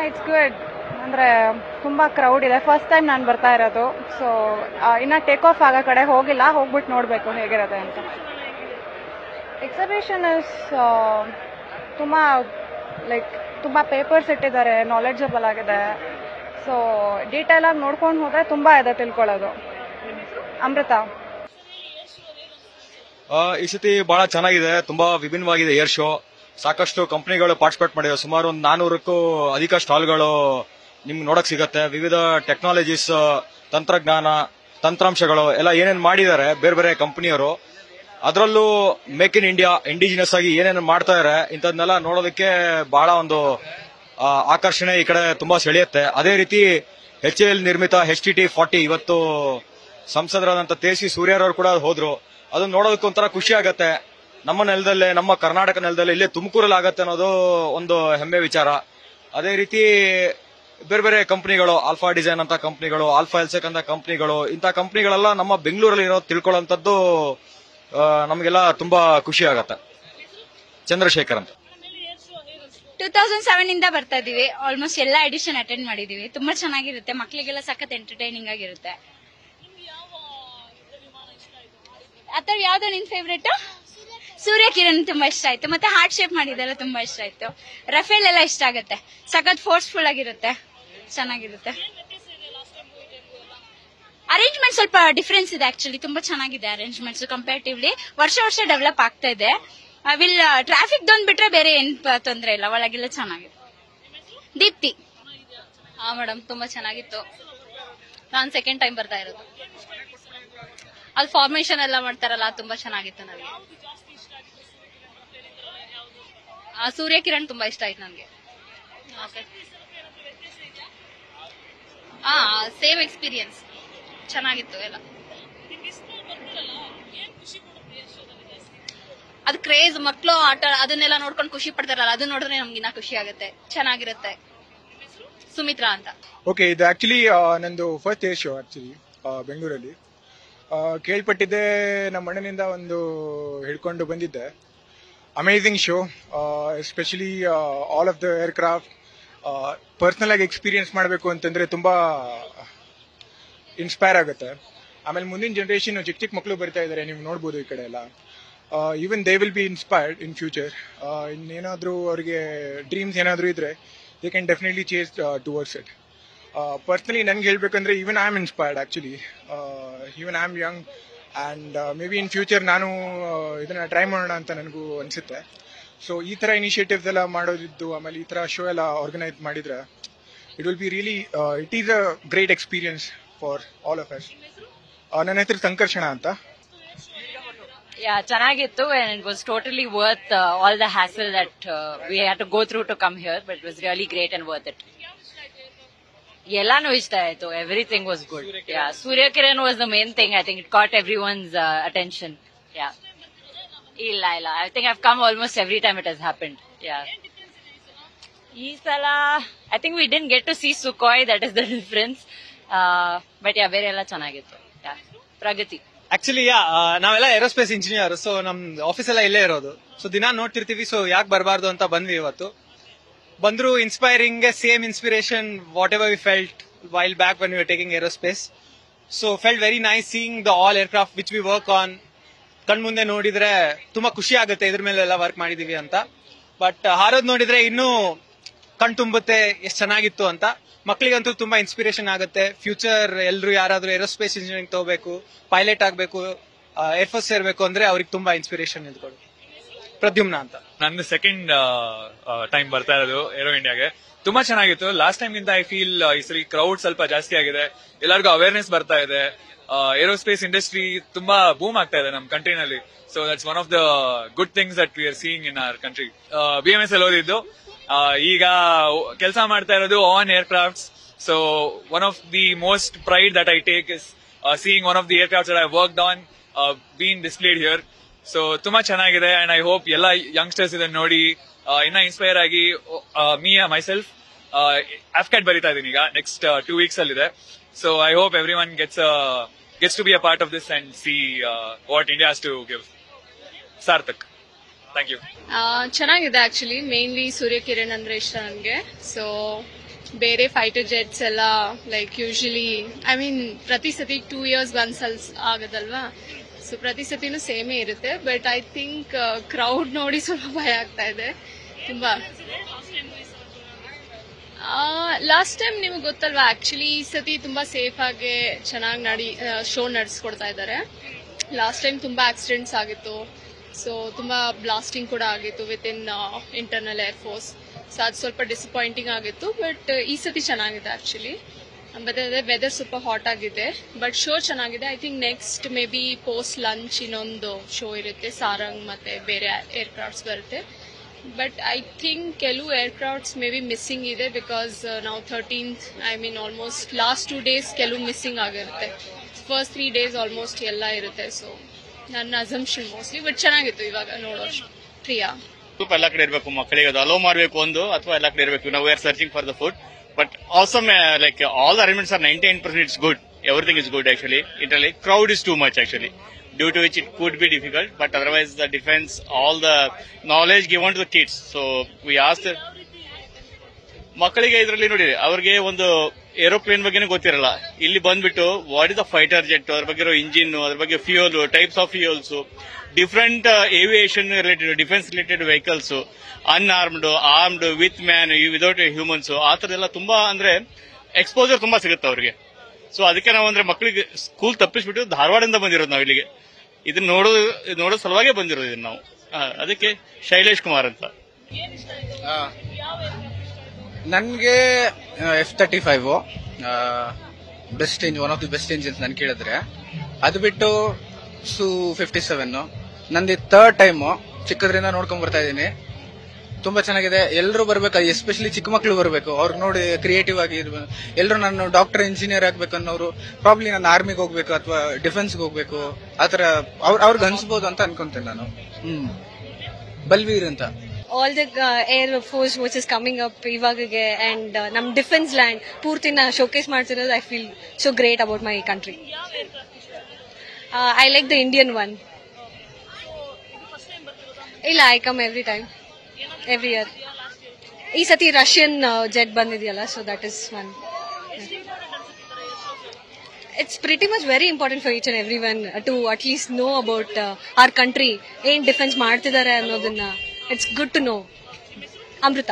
It's good. ಅಂದರೆ ತುಂಬ crowd ಇದೆ. ಫಸ್ಟ್ ಟೈಮ್ ನಾನು ಬರ್ತಾ ಇರೋದು. ಸೊ ಇನ್ನು ಟೇಕ್ ಆಫ್ ಆಗೋ ಕಡೆ ಹೋಗಿಲ್ಲ, ಹೋಗ್ಬಿಟ್ಟು ನೋಡಬೇಕು ಹೇಗಿರುತ್ತೆ ಅಂತ. ಎಕ್ಸಿಬಿಷನ್ ಇಸ್ ತುಂಬ ತುಂಬ ಪೇಪರ್ಸ್ ಇಟ್ಟಿದ್ದಾರೆ, ನಾಲೆಡ್ಜಬಲ್ ಆಗಿದೆ. ಸೊ ಡೀಟೇಲಾಗಿ ನೋಡ್ಕೊಂಡು ಹೋದರೆ ತುಂಬ ಇದೆ ತಿಳ್ಕೊಳ್ಳೋದು. ಅಮೃತ. ಈ ಸತಿ ಬಹಳ ಚೆನ್ನಾಗಿದೆ, ತುಂಬಾ ವಿಭಿನ್ನವಾಗಿದೆ ಏರ್ ಶೋ. ಸಾಕಷ್ಟು ಕಂಪನಿಗಳು ಪಾರ್ಟಿಸಿಪೇಟ್ ಮಾಡಿವೆ. ಸುಮಾರು ಒಂದು 400ಕ್ಕೂ ಅಧಿಕ ಸ್ಟಾಲ್ಗಳು ನಿಮ್ಗೆ ನೋಡಕ್ ಸಿಗತ್ತೆ. ವಿವಿಧ ಟೆಕ್ನಾಲಜೀಸ್, ತಂತ್ರಜ್ಞಾನ, ತಂತ್ರಾಂಶಗಳು ಎಲ್ಲ ಏನೇನು ಮಾಡಿದ್ದಾರೆ ಬೇರೆ ಬೇರೆ ಕಂಪನಿಯವರು. ಅದರಲ್ಲೂ ಮೇಕ್ ಇನ್ ಇಂಡಿಯಾ, ಇಂಡಿಜಿನಸ್ ಆಗಿ ಏನೇನು ಮಾಡ್ತಾ ಇದಾರೆ ಇಂಥದ್ನೆಲ್ಲ ನೋಡೋದಕ್ಕೆ ಬಹಳ ಒಂದು ಆಕರ್ಷಣೆ ಈ ಕಡೆ ತುಂಬಾ ಸೆಳೆಯುತ್ತೆ. ಅದೇ ರೀತಿ HAL ನಿರ್ಮಿತ HTT40 ಇವತ್ತು ಸಂಸದರಾದಂತ ತೇಜಸ್ವಿ ಸೂರ್ಯರವರು ಕೂಡ ಹೋದ್ರು. ಅದನ್ನ ನೋಡೋದಕ್ಕೆ ಒಂಥರ ಖುಷಿ ಆಗತ್ತೆ. ನಮ್ಮ ನೆಲದಲ್ಲೇ, ನಮ್ಮ ಕರ್ನಾಟಕ ನೆಲದಲ್ಲೇ, ಇಲ್ಲೇ ತುಮಕೂರಲ್ಲಿ ಆಗತ್ತೆ ಅನ್ನೋದು ಒಂದು ಹೆಮ್ಮೆ ವಿಚಾರ. ಅದೇ ರೀತಿ ಬೇರೆ ಬೇರೆ ಕಂಪನಿಗಳು, ಆಲ್ಫಾ ಡಿಸೈನ್ ಅಂತ ಕಂಪನಿಗಳು, ಆಲ್ಫಾ ಎಲ್ಸೆಕ್ ಅಂತ ಕಂಪನಿಗಳು, ಇಂಥ ಕಂಪನಿಗಳೆಲ್ಲ ನಮ್ಮ ಬೆಂಗಳೂರಲ್ಲಿ ಇರೋದು ತಿಳ್ಕೊಳ್ಳೋಂಥದ್ದು ನಮಗೆಲ್ಲ ತುಂಬಾ ಖುಷಿ ಆಗತ್ತೆ. ಚಂದ್ರಶೇಖರ್ ಅಂತ. 2007 ಇಂದ ಬರ್ತಾ ಇದೀವಿ. ಆಲ್ಮೋಸ್ಟ್ ಎಲ್ಲಾ ಎಡಿಷನ್ ಅಟೆಂಡ್ ಮಾಡಿದೀವಿ. ತುಂಬಾ ಚೆನ್ನಾಗಿರುತ್ತೆ, ಮಕ್ಳಿಗೆಲ್ಲ ಸಖತ್ ಎಂಟರ್ಟೈನಿಂಗ್ ಆಗಿರುತ್ತೆ. ಅಥವಾ ಯಾವ್ದು ನಿನ್ ಫೇವ್ರೇಟ್? ಸೂರ್ಯ ಕಿರಣ್ ತುಂಬಾ ಇಷ್ಟ ಆಯ್ತು. ಮತ್ತೆ ಹಾರ್ಟ್ ಶೇಪ್ ಮಾಡಿದೆಲ್ಲ ತುಂಬಾ ಇಷ್ಟ ಆಯ್ತು. ರಫೇಲ್ ಎಲ್ಲ ಇಷ್ಟ ಆಗುತ್ತೆ, ಸಖತ್ ಫೋರ್ಸ್ಫುಲ್ ಆಗಿರುತ್ತೆ, ಚೆನ್ನಾಗಿರುತ್ತೆ. ಅರೇಂಜ್ಮೆಂಟ್ ಸ್ವಲ್ಪ ಡಿಫರೆನ್ಸ್ ಇದೆ ಆಕ್ಚುಲಿ, ತುಂಬಾ ಚೆನ್ನಾಗಿದೆ ಅರೇಂಜ್ಮೆಂಟ್ಸ್ ಕಂಪೇರಿಟಿವ್ಲಿ. ವರ್ಷ ವರ್ಷ ಡೆವಲಪ್ ಆಗ್ತಾ ಇದೆ. ಟ್ರಾಫಿಕ್ ದೊಂದು ಬಿಟ್ರೆ ಬೇರೆ ಏನ್ ತೊಂದ್ರೆ ಇಲ್ಲ, ಒಳಗೆಲ್ಲ ಚೆನ್ನಾಗಿದೆ. ದೀಪ್ತಿ. ಹಾ ಮೇಡಮ್, ತುಂಬಾ ಚೆನ್ನಾಗಿತ್ತು. ನಾನ್ ಸೆಕೆಂಡ್ ಟೈಮ್ ಬರ್ತಾ ಇರೋದು. ಅಲ್ಲಿ ಫಾರ್ಮೇಶನ್ ಎಲ್ಲ ಮಾಡ್ತಾರಲ್ಲ, ತುಂಬಾ ಚೆನ್ನಾಗಿತ್ತು ನನಗೆ. ಸೂರ್ಯ ಕಿರಣ್ ತುಂಬಾ ಇಷ್ಟ ಆಯ್ತು ನನಗೆ. ಸೇಮ್ ಎಕ್ಸ್ಪೀರಿಯನ್ಸ್, ಚೆನ್ನಾಗಿತ್ತು ಎಲ್ಲ. ಅದು ಕ್ರೇಜ್, ಮಕ್ಕಳು ಆಟ ಅದನ್ನೆಲ್ಲ ನೋಡ್ಕೊಂಡು ಖುಷಿ ಪಡ್ತಾರಲ್ಲ, ಅದು ನೋಡಿದ್ರೆ ನಮ್ಗಿನ್ನ ಖುಷಿ ಆಗುತ್ತೆ, ಚೆನ್ನಾಗಿರುತ್ತೆ. ಸುಮಿತ್ರಾ ಅಂತ. ಓಕೆ, ಇದು ಆಕ್ಚುಲಿ ನಂದು ಫಸ್ಟ್ ಏರ್ ಶೋ ಆಕ್ಚುಲಿ ಬೆಂಗಳೂರಲ್ಲಿ. ಕೇಳ್ಪಟ್ಟಿದ್ದೆ, ನಮ್ಮ ಅಣ್ಣನಿಂದ ಒಂದು ಹಿಡ್ಕೊಂಡು ಬಂದಿದ್ದೆ. Amazing show, especially all of the aircraft. Personal ಆಗಿ ಎಕ್ಸ್ಪೀರಿಯನ್ಸ್ ಮಾಡಬೇಕು ಅಂತಂದ್ರೆ ತುಂಬಾ ಇನ್ಸ್ಪೈರ್ ಆಗುತ್ತೆ. ಆಮೇಲೆ ಮುಂದಿನ ಜನರೇಷನ್ ಚಿಕ್ಕ ಚಿಕ್ಕ ಮಕ್ಕಳು ಬರ್ತಾ ಇದ್ದಾರೆ, ನೀವು ನೋಡ್ಬೋದು ಈ ಕಡೆ ಎಲ್ಲ. Even they will be inspired in future. ಇನ್ನೇನಾದ್ರೂ ಅವರಿಗೆ ಡ್ರೀಮ್ಸ್ ಏನಾದರೂ ಇದ್ರೆ they can definitely chase towards it. Personally ನನ್ಗೆ ಹೇಳ್ಬೇಕಂದ್ರೆ even I am inspired actually. Even I am young and maybe in future ನಾನು ಇದನ್ನ ಟ್ರೈ ಮಾಡೋಣ ಅಂತ ನನಗೂ ಅನಿಸುತ್ತೆ. ಸೊ ಈ ಥರ ಇನಿಷಿಯೇಟಿವ್ಸ್ ಎಲ್ಲ ಮಾಡೋದಿದ್ದು, ಆಮೇಲೆ ಈ ಥರ ಶೋ ಎಲ್ಲ ಆರ್ಗನೈಸ್ ಮಾಡಿದ್ರೆ it will be really, it is a great experience for all of us. ನನ್ನ ಹೆಸರು ಸಂಕರ್ಷಣ ಅಂತ. ಚೆನ್ನಾಗಿತ್ತು. and it was totally worth all the hassle that we had to go through to come here, but it was really great and worth it. ಎಲ್ಲಾನು ಇಷ್ಟ ಆಯ್ತು, everything was good. Surya Kiran was the main thing. I think it caught everyone's attention. ಇಲ್ಲ I think I've come almost every time it has happened. ಈ ಸಲ I think we didn't get to see Sukhoi, that is the difference. But ಬೇರೆ ಎಲ್ಲ ಚೆನ್ನಾಗಿತ್ತು. ಪ್ರಗತಿ. Actually ನಾವೆಲ್ಲ aerospace engineer, so ನಮ್ office ಎಲ್ಲ ಇಲ್ಲೇ ಇರೋದು. ಸೊ ದಿನ ನೋಡ್ತಿರ್ತೀವಿ, ಸೊ ಯಾಕೆ ಬರಬಾರ್ದು ಅಂತ ಬಂದ್ವಿ. ಇವತ್ತು ಬಂದ್ರು inspiring, same inspiration what ever we felt while back when we are taking aerospace. So felt very nice seeing the all aircraft which we work on. ಕಣ್ ಮುಂದೆ ನೋಡಿದ್ರೆ ತುಂಬಾ ಖುಷಿ ಆಗುತ್ತೆ, ಇದ್ರ ಮೇಲೆ ಎಲ್ಲ ವರ್ಕ್ ಮಾಡಿದೀವಿ ಅಂತ. ಬಟ್ ಹಾರೋದ್ ನೋಡಿದ್ರೆ ಇನ್ನೂ ಕಣ್ ತುಂಬುತ್ತೆ ಎಷ್ಟು ಚೆನ್ನಾಗಿತ್ತು ಅಂತ. ಮಕ್ಕಳಿಗಂತೂ ತುಂಬಾ ಇನ್ಸ್ಪಿರೇಷನ್ ಆಗುತ್ತೆ. ಫ್ಯೂಚರ್ ಎಲ್ಲರೂ ಯಾರಾದ್ರೂ ಏರೋಸ್ಪೇಸ್ ಇಂಜಿನಿಯರಿಂಗ್ ತಗೋಬೇಕು, ಪೈಲಟ್ ಆಗಬೇಕು, ಏರ್ಫೋರ್ಸ್ ಸೇರ್ಬೇಕು ಅಂದ್ರೆ ಅವ್ರಿಗೆ ತುಂಬಾ ಇನ್ಸ್ಪಿರೇಷನ್ ಇದ್ಕೊಡು. ಪ್ರದ್ಯುಮ್ನ ಅಂತ. ನನ್ನ ಸೆಕೆಂಡ್ ಟೈಮ್ ಬರ್ತಾ ಇರೋದು ಏರೋ ಇಂಡಿಯಾಗೆ. ತುಂಬಾ ಚೆನ್ನಾಗಿತ್ತು. ಲಾಸ್ಟ್ ಟೈಮ್ ಗಿಂತ ಐ ಫೀಲ್ ಈ ಸರಿ ಕ್ರೌಡ್ ಸ್ವಲ್ಪ ಜಾಸ್ತಿ ಆಗಿದೆ, ಎಲ್ಲರಿಗೂ ಅವೇರ್ನೆಸ್ ಬರ್ತಾ ಇದೆ. ಏರೋಸ್ಪೇಸ್ ಇಂಡಸ್ಟ್ರಿ ತುಂಬಾ ಬೂಮ್ ಆಗ್ತಾ ಇದೆ ನಮ್ಮ ಕಂಟ್ರಿನಲ್ಲಿ. So that's one of the good things that we are seeing in our country. BMS ಅಲ್ಲಿ ಓದಿದ್ದು, ಈಗ ಕೆಲಸ ಮಾಡ್ತಾ ಇರೋದು on aircrafts. So one of the most pride that I take is seeing one of the aircrafts that I worked on being displayed here. So ತುಂಬಾ ಚೆನ್ನಾಗಿದೆ and I hope ಎಲ್ಲ youngsters ಇದನ್ನ ನೋಡಿ ಇನ್ನ ಇನ್ಸ್ಪೈರ್ ಆಗಿ me myself AFCAT ಬರೀತಾ ಇದೀನಿ ಈಗ, ನೆಕ್ಸ್ಟ್ 2 weeks ಅಲ್ಲಿ ಇದೆ. So I hope everyone gets to be a part of this and see what India has to give. Sarthak. Thank you. ಚೆನ್ನಾಗಿದೆ ಆಕ್ಚುಲಿ. ಮೇನ್ಲಿ ಸೂರ್ಯ ಕಿರಣ್ ಅಂದ್ರೆ ಇಷ್ಟ ನನಗೆ. ಸೊ ಬೇರೆ ಫೈಟರ್ ಜೆಟ್ಸ್ ಎಲ್ಲ ಲೈಕ್ ಯೂಶಲಿ ಐ ಮೀನ್ ಪ್ರತಿ ಸತಿ 2 years ಒಂದ್ಸಲ ಆಗದಲ್ವಾ, ಸೊ ಪ್ರತಿ ಸತಿನೂ ಸೇಮೇ ಇರುತ್ತೆ. ಬಟ್ ಐ ಥಿಂಕ್ ಕ್ರೌಡ್ ನೋಡಿ ಸ್ವಲ್ಪ ಭಯ ಆಗ್ತಾ ಇದೆ ತುಂಬಾ. ಲಾಸ್ಟ್ ಟೈಮ್ ನಿಮ್ಗೆ ಗೊತ್ತಲ್ವಾ, ಆಕ್ಚುಲಿ ಈ ಸತಿ ತುಂಬಾ ಸೇಫ್ ಆಗಿ ಚೆನ್ನಾಗಿ ಶೋ ನಡೆಸ್ಕೊಡ್ತಾ ಇದ್ದಾರೆ. ಲಾಸ್ಟ್ ಟೈಮ್ ತುಂಬಾ ಆಕ್ಸಿಡೆಂಟ್ಸ್ ಆಗಿತ್ತು, ಸೊ ತುಂಬಾ ಬ್ಲಾಸ್ಟಿಂಗ್ ಕೂಡ ಆಗಿತ್ತು with in internal air force. So ಅದು ಸ್ವಲ್ಪ ಡಿಸಪಾಯಿಂಟಿಂಗ್ ಆಗಿತ್ತು. ಬಟ್ ಈ ಸತಿ ಚೆನ್ನಾಗಿದೆ ಆಕ್ಚುಲಿ. ಮತ್ತೆ ಅದೇ ವೆದರ್ ಸ್ವಲ್ಪ ಹಾಟ್ ಆಗಿದೆ, ಬಟ್ ಶೋ ಚೆನ್ನಾಗಿದೆ. I think next may be post lunch ಇನ್ನೊಂದು ಶೋ ಇರುತ್ತೆ, ಸಾರಂಗ್ ಮತ್ತೆ ಬೇರೆ ಏರ್ಕ್ರಾಫ್ಟ್ಸ್ ಬರುತ್ತೆ. ಬಟ್ ಐ ಥಿಂಕ್ ಕೆಲವು ಏರ್ಕ್ರಾಫ್ಟ್ಸ್ ಮೇ ಬಿ ಮಿಸ್ಸಿಂಗ್ ಇದೆ, ಬಿಕಾಸ್ ನಾವು 13th I mean almost last 2 days ಕೆಲವು ಮಿಸ್ಸಿಂಗ್ ಆಗಿರುತ್ತೆ. ಫಸ್ಟ್ 3 days ಆಲ್ಮೋಸ್ಟ್ ಎಲ್ಲ ಇರುತ್ತೆ. ಸೊ ನನ್ನ ಅಸಂಪ್ಷನ್ ಮೋಸ್ಟ್ಲಿ, ಬಟ್ ಚೆನ್ನಾಗಿತ್ತು ಇವಾಗ ನೋಡೋಷ್ಟು. ಪ್ರಿಯಾ ಸ್ವಲ್ಪ ಎಲ್ಲ ಕಡೆ ಇರಬೇಕು, ಮಕ್ಕಳಿಗೆ ಅದು ಅಲೋ ಮಾಡಬೇಕು ಒಂದು, ಅಥವಾ ಎಲ್ಲ ಕಡೆ ಇರಬೇಕು. ನಾವು we are searching for the food, but also like all the arrangements are 99% it's good. Everything is good actually. Italy crowd is too much actually, due to which it could be difficult, but otherwise the defense, all the knowledge given to the kids. So we asked ಮಕ್ಕಳಿಗೆ ಇದರಲ್ಲಿ ನೋಡಿ, ಅವ್ರಿಗೆ ಒಂದು aeroplane ಬಗ್ಗೆನೇ ಗೊತ್ತಿರಲ್ಲ. ಇಲ್ಲಿ ಬಂದ್ಬಿಟ್ಟು what is the fighter jet, ಅದ್ರ ಬಗ್ಗೆ ಇರೋ ಇಂಜಿನ್, ಅದ್ರ ಬಗ್ಗೆ fuel, types of fuels, different aviation related, defence related vehicles, unarmed, armed, with man, without humans, ಆ ತರದೆಲ್ಲ ತುಂಬಾ ಅಂದ್ರೆ ಎಕ್ಸ್ಪೋಜರ್ ತುಂಬಾ ಸಿಗುತ್ತೆ ಅವ್ರಿಗೆ. ಸೊ ಅದಕ್ಕೆ ನಾವು ಅಂದ್ರೆ ಮಕ್ಕಳಿಗೆ ಸ್ಕೂಲ್ ತಪ್ಪಿಸ್ಬಿಟ್ಟು ಧಾರವಾಡದಿಂದ ಬಂದಿರೋದು ನಾವು ಇಲ್ಲಿಗೆ. ಇದನ್ನ ನೋಡೋ ಸಲುವಾಗೇ ಬಂದಿರೋದು ಇದನ್ನ ನಾವು. ಅದಕ್ಕೆ ಶೈಲೇಶ್ ಕುಮಾರ್ ಅಂತ. ನನ್ಗೆ F-35 best engine, one of the best engines ನನ್ ಕೇಳಿದ್ರೆ. ಅದು ಬಿಟ್ಟು Su-57 ನಂದು 3rd ಟೈಮ್, ಚಿಕ್ಕದ್ರಿಂದ ನೋಡ್ಕೊಂಡ್ ಬರ್ತಾ ಇದೀನಿ. ತುಂಬಾ ಚೆನ್ನಾಗಿದೆ. ಎಲ್ಲರೂ ಬರ್ಬೇಕು, ಎಸ್ಪೆಷಲಿ ಚಿಕ್ಕ ಮಕ್ಳು ಬರ್ಬೇಕು. ಅವ್ರಿಗೆ ನೋಡಿ ಕ್ರಿಯೇಟಿವ್ ಆಗಿ ಇರ್ಬೇಕು. ಎಲ್ಲರೂ ನಾನು ಡಾಕ್ಟರ್, ಇಂಜಿನಿಯರ್ ಆಗ್ಬೇಕು ಅನ್ನೋರು ಪ್ರಾಬ್ಲಿ ನಾನು ಆರ್ಮಿಗೆ ಹೋಗ್ಬೇಕು ಅಥವಾ ಡಿಫೆನ್ಸ್ಗೆ ಹೋಗ್ಬೇಕು, ಆತರ ಅವ್ರಿಗೆ ಅನ್ಸ್ಬೋದು ಅಂತ ಅನ್ಕೊಂತೇನೆ ನಾನು. ಬಲ್ವೀರ್ ಅಂತ. All the air force which is coming up ಇವಾಗಗೆ, ಅಂಡ್ ನಮ್ ಡಿಫೆನ್ಸ್ ಲ್ಯಾಂಡ್ ಪೂರ್ತಿನ ಶೋಕೇಸ್ ಮಾಡ್ತಿರೋದು. I feel so great about my country. I like the Indian one. ಇಲ್ಲ, I come every time, every year. ಈ ಸತಿ ರಷ್ಯನ್ ಜೆಟ್ ಬಂದಿದೆಯಲ್ಲ, so that is one. It's pretty much very important for each and every one to at least know about our country, ಏನ್ defence ಮಾಡ್ತಿದ್ದಾರೆ ಅನ್ನೋದನ್ನ. It's good to know. Amrutha.